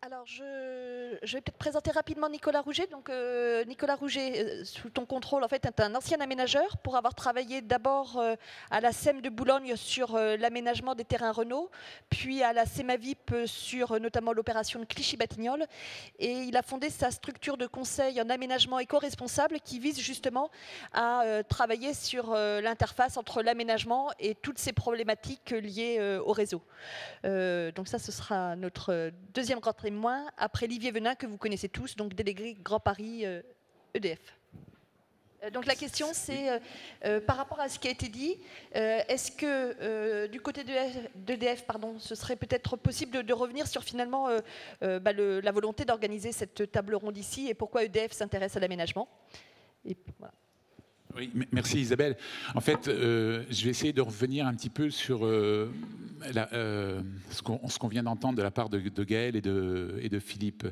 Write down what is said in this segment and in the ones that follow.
Alors, je vais peut-être présenter rapidement Nicolas Rouget. Donc, Nicolas Rouget, sous ton contrôle, en fait, est un ancien aménageur pour avoir travaillé d'abord à la SEM de Boulogne sur l'aménagement des terrains Renault, puis à la CEMAVIP sur notamment l'opération de Clichy-Batignolles. Et il a fondé sa structure de conseil en aménagement éco-responsable qui vise justement à travailler sur l'interface entre l'aménagement et toutes ces problématiques liées au réseau. Donc ça, ce sera notre deuxième grand témoin, après Olivier Venin, que vous connaissez tous, donc délégué Grand Paris EDF. Donc la question, c'est par rapport à ce qui a été dit, est-ce que du côté d'EDF, ce serait peut-être possible de revenir sur finalement la volonté d'organiser cette table ronde ici et pourquoi EDF s'intéresse à l'aménagement? Voilà. Oui, merci Isabelle. En fait, je vais essayer de revenir un petit peu sur ce qu'on vient d'entendre de la part de Gaël et de Philippe.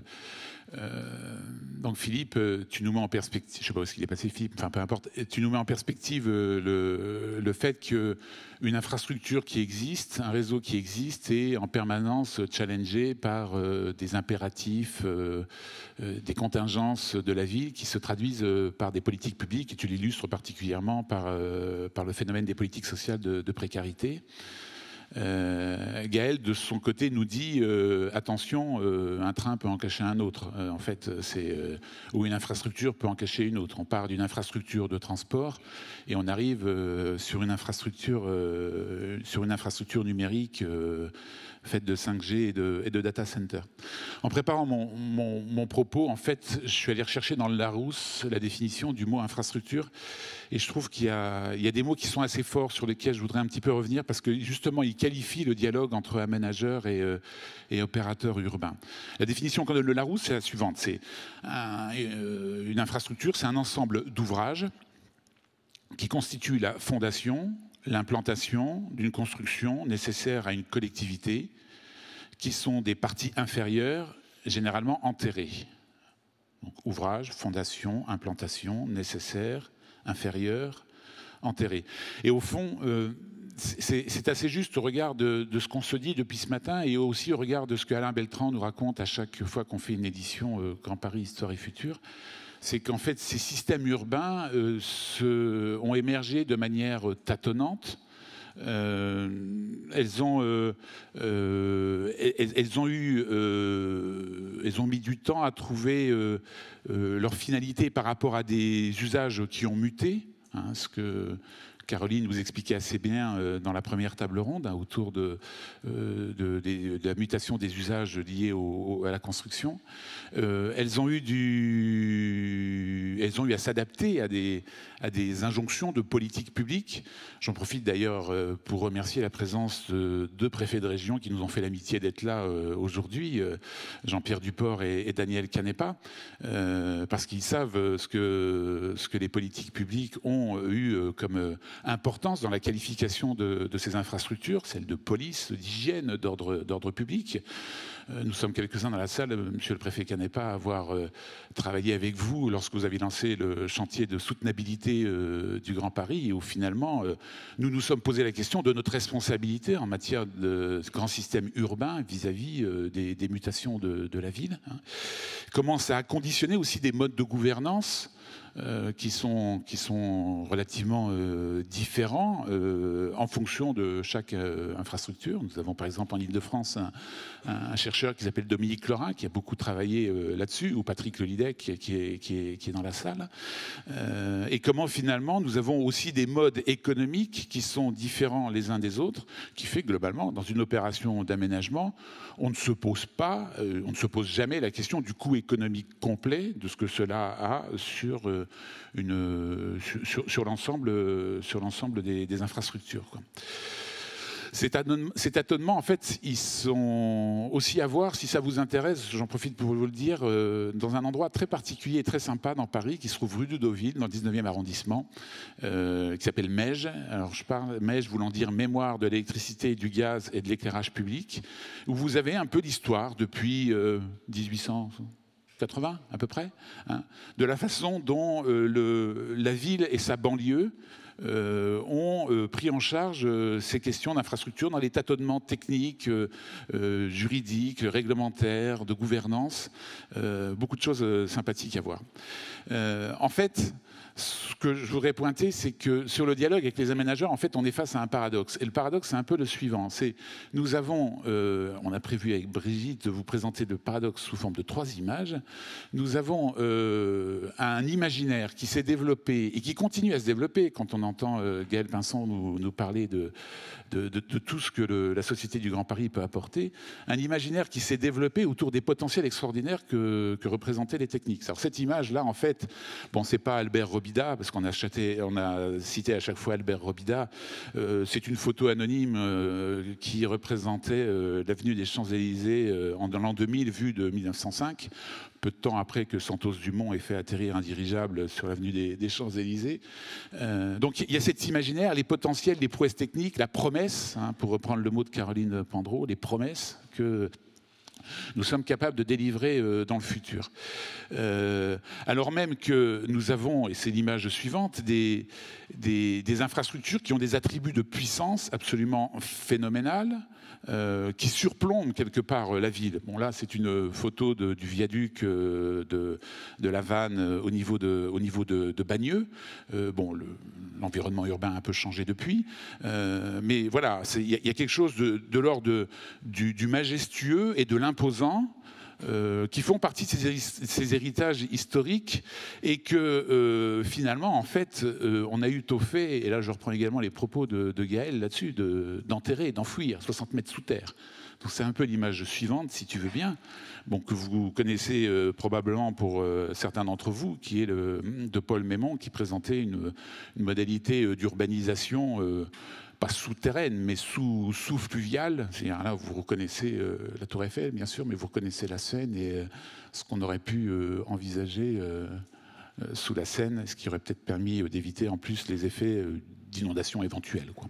Donc Philippe, tu nous mets en perspective, je ne sais pas où est-ce qu'il est passé Philippe, enfin peu importe, tu nous mets en perspective le fait qu'une infrastructure qui existe, un réseau qui existe est en permanence challengé par des impératifs, des contingences de la ville qui se traduisent par des politiques publiques, et tu l'illustres particulièrement par le phénomène des politiques sociales de précarité. Gaël, de son côté, nous dit attention, un train peut en cacher un autre. En fait, ou une infrastructure peut en cacher une autre. On part d'une infrastructure de transport et on arrive sur une infrastructure numérique faite de 5G et de data center. En préparant mon propos, en fait, je suis allé rechercher dans le Larousse la définition du mot infrastructure, et je trouve qu'il y a des mots qui sont assez forts sur lesquels je voudrais un petit peu revenir, parce que justement, ils qualifient le dialogue entre aménageurs et opérateurs urbains. La définition qu'on donne le Larousse, c'est la suivante. C'est une infrastructure, c'est un ensemble d'ouvrages qui constituent la fondation, l'implantation d'une construction nécessaire à une collectivité, qui sont des parties inférieures, généralement enterrées. Donc, ouvrage, fondation, implantation, nécessaire, inférieure, enterrée. Et au fond, c'est assez juste au regard de ce qu'on se dit depuis ce matin, et aussi au regard de ce que Alain Beltrand nous raconte à chaque fois qu'on fait une édition Grand Paris Histoire et Futur. C'est qu'en fait, ces systèmes urbains ont émergé de manière tâtonnante. Elles ont mis du temps à trouver leur finalité par rapport à des usages qui ont muté, hein, ce que Caroline vous expliquait assez bien dans la première table ronde, hein, autour de la mutation des usages liés à la construction. Elles ont eu à s'adapter à des injonctions de politique publique. J'en profite d'ailleurs pour remercier la présence de deux préfets de région qui nous ont fait l'amitié d'être là aujourd'hui, Jean-Pierre Duport et Daniel Canepa, parce qu'ils savent ce que les politiques publiques ont eu comme importance dans la qualification de ces infrastructures, celles de police, d'hygiène, d'ordre public. Nous sommes quelques-uns dans la salle, monsieur le préfet Canepa, à avoir travaillé avec vous lorsque vous avez lancé le chantier de soutenabilité du Grand Paris, et où finalement nous nous sommes posé la question de notre responsabilité en matière de grand système urbain vis-à-vis des mutations de la ville. Hein. Comment ça a conditionné aussi des modes de gouvernance qui sont relativement différents en fonction de chaque infrastructure. Nous avons par exemple en Ile-de-France un chercheur qui s'appelle Dominique Lorin, qui a beaucoup travaillé là-dessus, ou Patrick Lelidec qui est dans la salle. Et comment finalement nous avons aussi des modes économiques qui sont différents les uns des autres, qui fait que globalement, dans une opération d'aménagement, on ne se pose jamais la question du coût économique complet de ce que cela a sur l'ensemble des infrastructures, quoi. Ces tâtonnements, en fait, ils sont aussi à voir, si ça vous intéresse, j'en profite pour vous le dire, dans un endroit très particulier et très sympa dans Paris, qui se trouve rue de Deauville, dans le 19e arrondissement, qui s'appelle MEJ. Alors, je parle MEJ voulant dire Mémoire de l'électricité, du gaz et de l'éclairage public, où vous avez un peu d'histoire depuis 1880 à peu près, hein, de la façon dont la ville et sa banlieue ont pris en charge ces questions d'infrastructure dans les tâtonnements techniques, juridiques, réglementaires, de gouvernance. Beaucoup de choses sympathiques à voir. En fait, ce que je voudrais pointer, c'est que sur le dialogue avec les aménageurs, en fait, on est face à un paradoxe. Et le paradoxe, c'est un peu le suivant. Nous avons, on a prévu avec Brigitte de vous présenter le paradoxe sous forme de 3 images. Nous avons un imaginaire qui s'est développé et qui continue à se développer quand on entend Gaël Pinson nous parler de tout ce que la Société du Grand Paris peut apporter. Un imaginaire qui s'est développé autour des potentiels extraordinaires que représentaient les techniques. Alors cette image-là, en fait, bon, c'est pas Albert Robida, parce qu'on a cité à chaque fois Albert Robida. C'est une photo anonyme qui représentait l'avenue des Champs-Élysées dans l'an 2000, vue de 1905, peu de temps après que Santos Dumont ait fait atterrir un dirigeable sur l'avenue des Champs-Élysées. Donc il y a cet imaginaire, les potentiels, les prouesses techniques, la promesse, pour reprendre le mot de Caroline Pandreau, les promesses que nous sommes capables de délivrer dans le futur. Alors même que nous avons, et c'est l'image suivante, des infrastructures qui ont des attributs de puissance absolument phénoménales, qui surplombent quelque part la ville. Bon, là, c'est une photo du viaduc de la Vanne au niveau de Bagneux. Bon, l'environnement urbain a un peu changé depuis, mais voilà, il y a quelque chose de l'ordre du majestueux et de l'imposant, qui font partie de ces héritages historiques et que finalement, en fait, on a eu tôt fait, et là je reprends également les propos de Gaël là-dessus, d'enterrer, d'enfouir 60 mètres sous terre. Donc c'est un peu l'image suivante, si tu veux bien, bon, que vous connaissez probablement pour certains d'entre vous, qui est de Paul Mémon, qui présentait une modalité d'urbanisation pas souterraine, mais sous-fluviale. C'est-à-dire là, vous reconnaissez la Tour Eiffel, bien sûr, mais vous reconnaissez la Seine et ce qu'on aurait pu envisager sous la Seine, ce qui aurait peut-être permis d'éviter en plus les effets d'inondation éventuelle, quoi.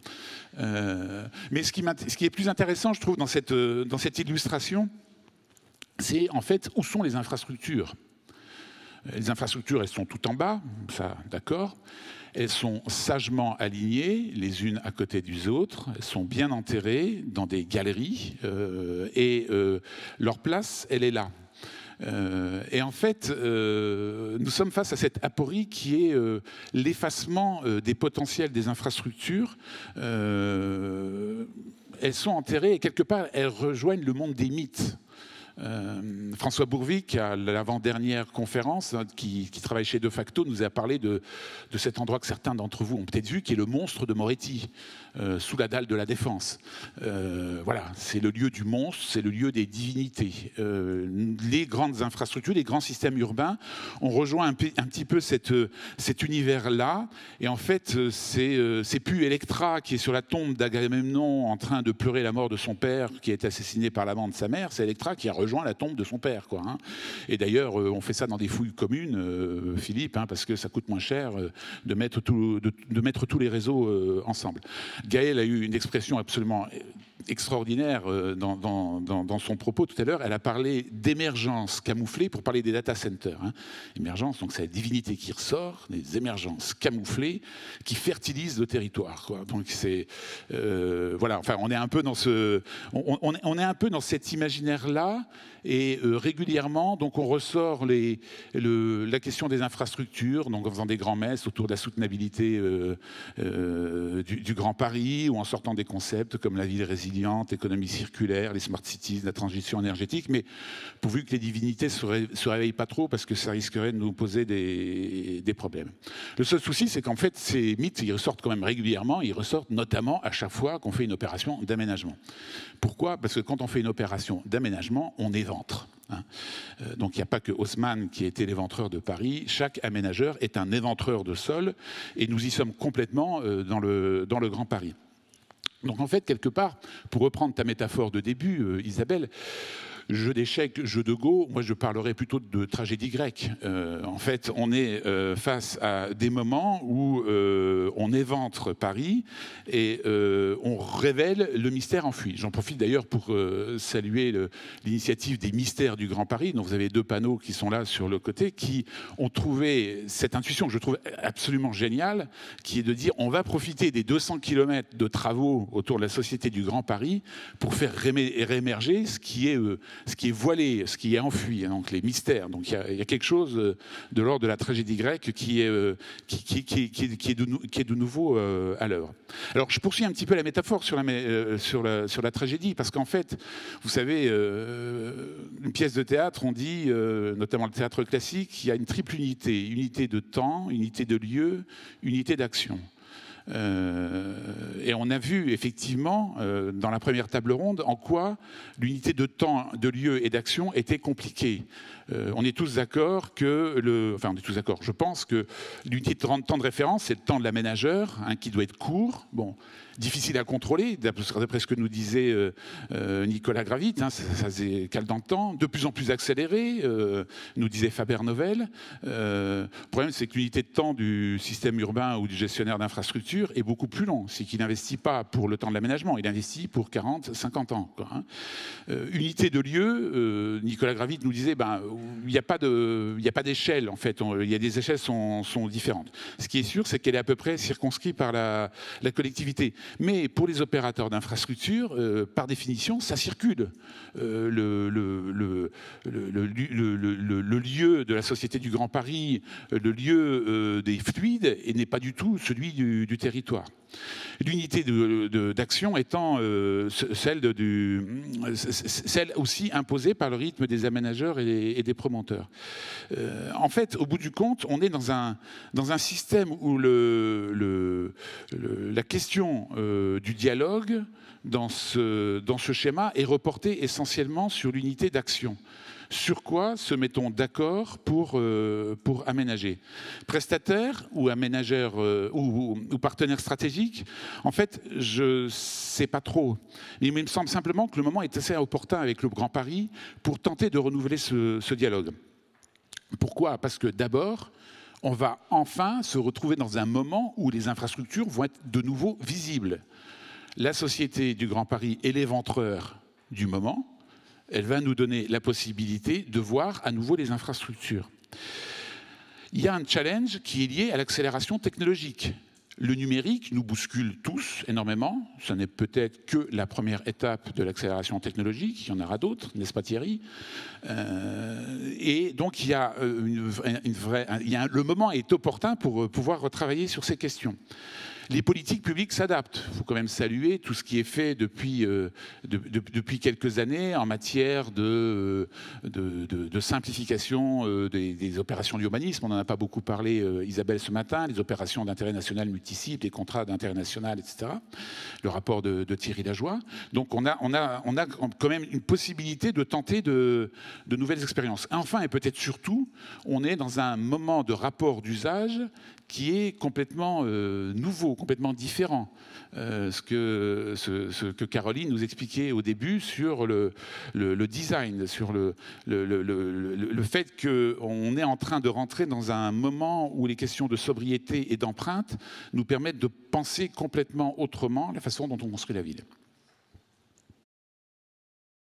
Mais ce qui est plus intéressant, je trouve, dans cette illustration, c'est en fait où sont les infrastructures. Les infrastructures, elles sont tout en bas, ça, d'accord. Elles sont sagement alignées, les unes à côté des autres. Elles sont bien enterrées dans des galeries et leur place, elle est là. Et en fait, nous sommes face à cette aporie qui est l'effacement des potentiels des infrastructures. Elles sont enterrées et quelque part, elles rejoignent le monde des mythes. François Bourvik, à l'avant-dernière conférence, qui travaille chez De Facto, nous a parlé de cet endroit que certains d'entre vous ont peut-être vu, qui est le monstre de Moretti, sous la dalle de la Défense. Voilà, c'est le lieu du monstre, c'est le lieu des divinités. Les grandes infrastructures, les grands systèmes urbains ont rejoint un petit peu cet univers-là. Et en fait, c'est plus Electra qui est sur la tombe d'Agamemnon en train de pleurer la mort de son père qui a été assassiné par l'amant de sa mère, c'est Electra qui a rejoint la tombe de son père, quoi, hein. Et d'ailleurs, on fait ça dans des fouilles communes, Philippe, parce que ça coûte moins cher de mettre tous les réseaux ensemble. Gaëlle a eu une expression absolument extraordinaire dans son propos tout à l'heure. Elle a parlé d'émergence camouflée pour parler des data centers. Émergence, donc c'est la divinité qui ressort, des émergences camouflées qui fertilisent le territoire, quoi. Donc c'est voilà. Enfin, on est un peu dans on est un peu dans cet imaginaire-là. Et régulièrement, donc on ressort la question des infrastructures, donc en faisant des grands-messes autour de la soutenabilité du Grand Paris, ou en sortant des concepts comme la ville résiliente, l'économie circulaire, les smart cities, la transition énergétique, mais pourvu que les divinités se réveillent pas trop, parce que ça risquerait de nous poser des problèmes. Le seul souci, c'est qu'en fait, ces mythes, ils ressortent quand même régulièrement, ils ressortent notamment à chaque fois qu'on fait une opération d'aménagement. Pourquoi ? Parce que quand on fait une opération d'aménagement, on évente. Donc il n'y a pas que Haussmann qui a été l'éventreur de Paris. Chaque aménageur est un éventreur de sol et nous y sommes complètement dans le Grand Paris. Donc en fait, quelque part, pour reprendre ta métaphore de début, Isabelle, Jeu d'échecs, jeu de Go, moi je parlerais plutôt de tragédie grecque. En fait, on est face à des moments où on éventre Paris et on révèle le mystère enfui. J'en profite d'ailleurs pour saluer l'initiative des mystères du Grand Paris, dont vous avez 2 panneaux qui sont là sur le côté, qui ont trouvé cette intuition que je trouve absolument géniale, qui est de dire on va profiter des 200 km de travaux autour de la Société du Grand Paris pour faire réémerger ce qui est voilé, ce qui est enfui, hein, donc les mystères. Donc il y a quelque chose de l'ordre de la tragédie grecque qui est de nouveau à l'œuvre. Alors je poursuis un petit peu la métaphore sur la tragédie, parce qu'en fait, vous savez, une pièce de théâtre, on dit, notamment le théâtre classique, il y a une triple unité: unité de temps, unité de lieu, unité d'action. Et on a vu effectivement dans la première table ronde en quoi l'unité de temps, de lieu et d'action était compliquée. On est tous d'accord que on est tous d'accord. Je pense que l'unité de temps de référence, c'est le temps de l'aménageur, hein, qui doit être court. Bon, difficile à contrôler, d'après ce que nous disait Nicolas Gravit, hein, ça se cale dans le temps, de plus en plus accéléré, nous disait Faber-Novel. Le problème, c'est que l'unité de temps du système urbain ou du gestionnaire d'infrastructure est beaucoup plus long. C'est qu'il n'investit pas pour le temps de l'aménagement, il investit pour 40, 50 ans. Quoi, hein. Unité de lieu, Nicolas Gravit nous disait, il n'y a pas d'échelle, en fait. Les échelles sont différentes. Ce qui est sûr, c'est qu'elle est à peu près circonscrite par la collectivité. Mais pour les opérateurs d'infrastructure, par définition, ça circule. Le lieu de la Société du Grand Paris, le lieu des fluides, n'est pas du tout celui du territoire. L'unité d'action étant celle aussi imposée par le rythme des aménageurs et des promoteurs. En fait, au bout du compte, on est dans un système où la question du dialogue dans ce schéma est reportée essentiellement sur l'unité d'action. Sur quoi se met-on d'accord pour aménager? Prestataire ou aménageur ou partenaire stratégique? En fait, je ne sais pas trop. Mais il me semble simplement que le moment est assez opportun avec le Grand Paris pour tenter de renouveler ce dialogue. Pourquoi? Parce que d'abord, on va enfin se retrouver dans un moment où les infrastructures vont être de nouveau visibles. La Société du Grand Paris est l'éventreur du moment. Elle va nous donner la possibilité de voir à nouveau les infrastructures. Il y a un challenge qui est lié à l'accélération technologique. Le numérique nous bouscule tous énormément. Ce n'est peut-être que la première étape de l'accélération technologique. Il y en aura d'autres, n'est-ce pas Thierry? Et donc il y a le moment est opportun pour pouvoir retravailler sur ces questions. Les politiques publiques s'adaptent. Il faut quand même saluer tout ce qui est fait depuis quelques années en matière de simplification des opérations de l'humanisme. On n'en a pas beaucoup parlé, Isabelle, ce matin. Les opérations d'intérêt national multiples, les contrats d'intérêt national, etc. Le rapport de Thierry Lajoie. Donc on a quand même une possibilité de tenter de nouvelles expériences. Enfin, et peut-être surtout, on est dans un moment de rapport d'usage qui est complètement nouveau, complètement différent. Ce que Caroline nous expliquait au début sur le design, sur le fait qu'on est en train de rentrer dans un moment où les questions de sobriété et d'empreinte nous permettent de penser complètement autrement la façon dont on construit la ville.